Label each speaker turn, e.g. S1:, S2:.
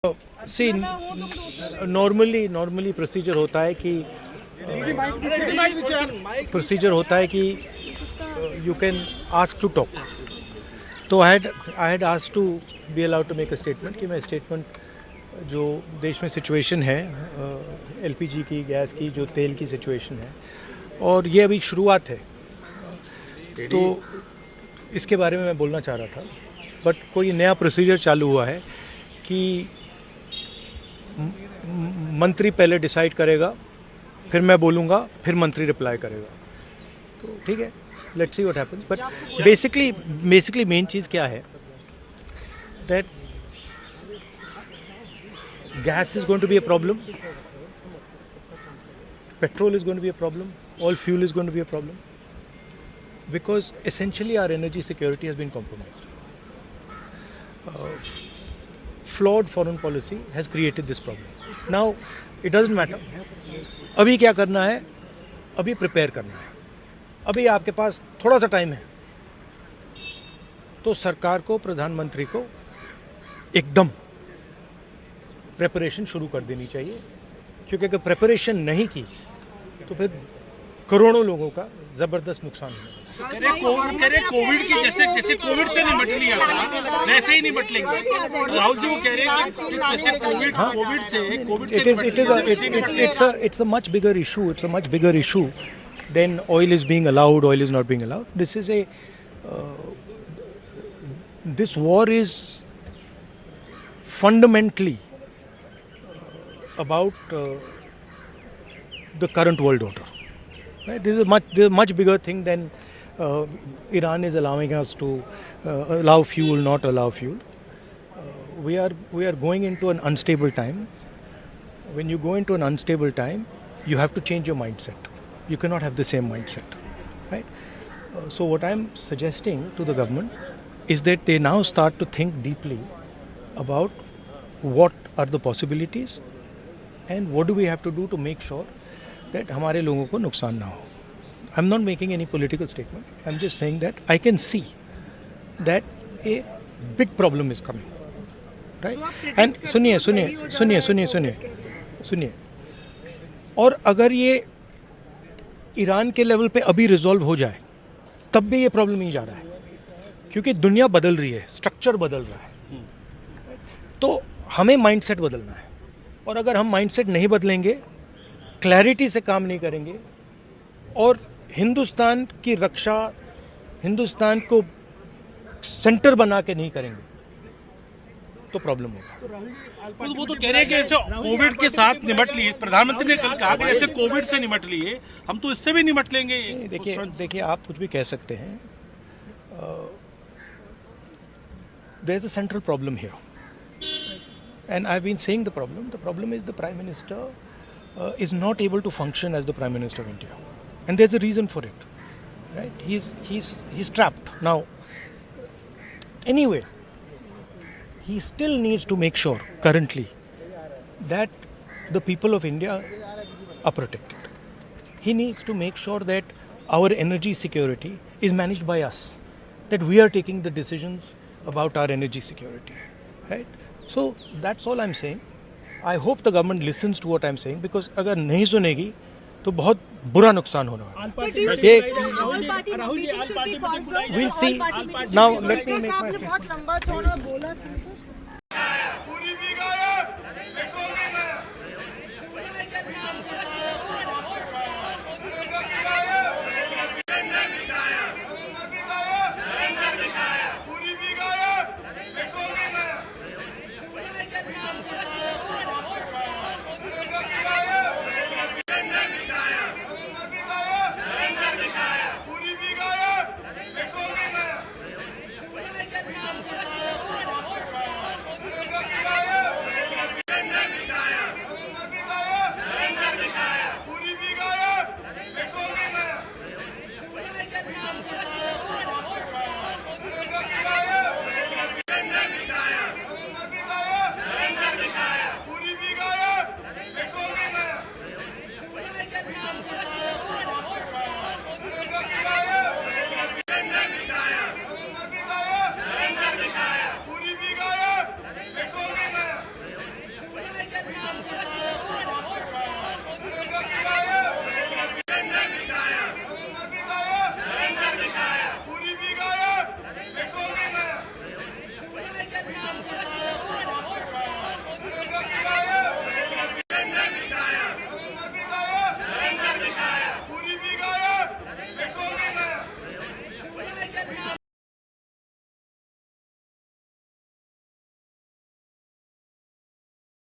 S1: सी normally procedure होता है कि you can ask to talk. तो I had asked to be allowed to make a statement कि मैं स्टेटमेंट जो देश में सिचुएशन है एलपीजी की, गैस की, जो तेल की सिचुएशन है, और ये अभी शुरुआत है, तो इसके बारे में मैं बोलना चाह रहा था. बट कोई नया प्रोसीजर चालू हुआ है कि मंत्री पहले डिसाइड करेगा, फिर मैं बोलूँगा, फिर मंत्री रिप्लाई करेगा. तो ठीक है, let's see what happens. But basically main चीज़ क्या है, that gas is going to be a problem, petrol is going to be a problem, all fuel is going to be a problem, because essentially our energy security has been compromised. Flawed foreign policy has created this problem. Now it doesn't matter. अभी क्या करना है, अभी prepare करना है. अभी आपके पास थोड़ा सा टाइम है, तो सरकार को, प्रधानमंत्री को एकदम प्रिपरेशन शुरू कर देनी चाहिए, क्योंकि अगर प्रिपरेशन नहीं की तो फिर करोड़ों लोगों का जबरदस्त नुकसान होगा.
S2: कह रहे कोविड की जैसे कोविड से निपट लिया था वैसे ही निपट लेंगे. राहुल जी वो कह रहे हैं कि जैसे कोविड से
S1: it's a much bigger issue. It's a much bigger issue than oil is being allowed, oil is not being allowed. This war is fundamentally about the current world order. Right? This is a much bigger thing than Iran is allowing us to allow fuel, not allow fuel. We are going into an unstable time. When you go into an unstable time, you have to change your mindset. You cannot have the same mindset, right? So what I'm suggesting to the government is that they now start to think deeply about what are the possibilities and what do we have to do to make sure that हमारे लोगों को नुकसान ना हो. I'm not making any political statement. I'm just saying that I can see that a big problem is coming, right? And सुनिए, और अगर ये ईरान के लेवल पे अभी रिजॉल्व हो जाए, तब भी ये प्रॉब्लम नहीं जा रहा है, क्योंकि दुनिया बदल रही है, स्ट्रक्चर बदल रहा है. तो हमें माइंडसेट बदलना है, और अगर हम माइंडसेट नहीं बदलेंगे, क्लैरिटी से काम नहीं करेंगे, और हिंदुस्तान की रक्षा, हिंदुस्तान को सेंटर बना के नहीं करेंगे, तो प्रॉब्लम होगा.
S2: वो तो कह रहे हैं कि ऐसे कोविड के साथ निपट लिए. प्रधानमंत्री ने कल कहा कि ऐसे कोविड से निपट लिए, हम तो इससे भी निपट लेंगे.
S1: देखिए आप कुछ भी कह सकते हैं. There is a central problem here, and I've been saying the problem is the Prime Minister is not able to function as the Prime Minister of India, and there's a reason for it, right? He's trapped now. Anyway, he still needs to make sure currently that the people of India are protected. He needs to make sure that our energy security is managed by us, that we are taking the decisions about our energy security, right? So that's all I'm saying. I hope the government listens to what I'm saying, because अगर नहीं सुनेगी तो बहुत बुरा नुकसान होने वाला है. We'll see. Now let me make my statement.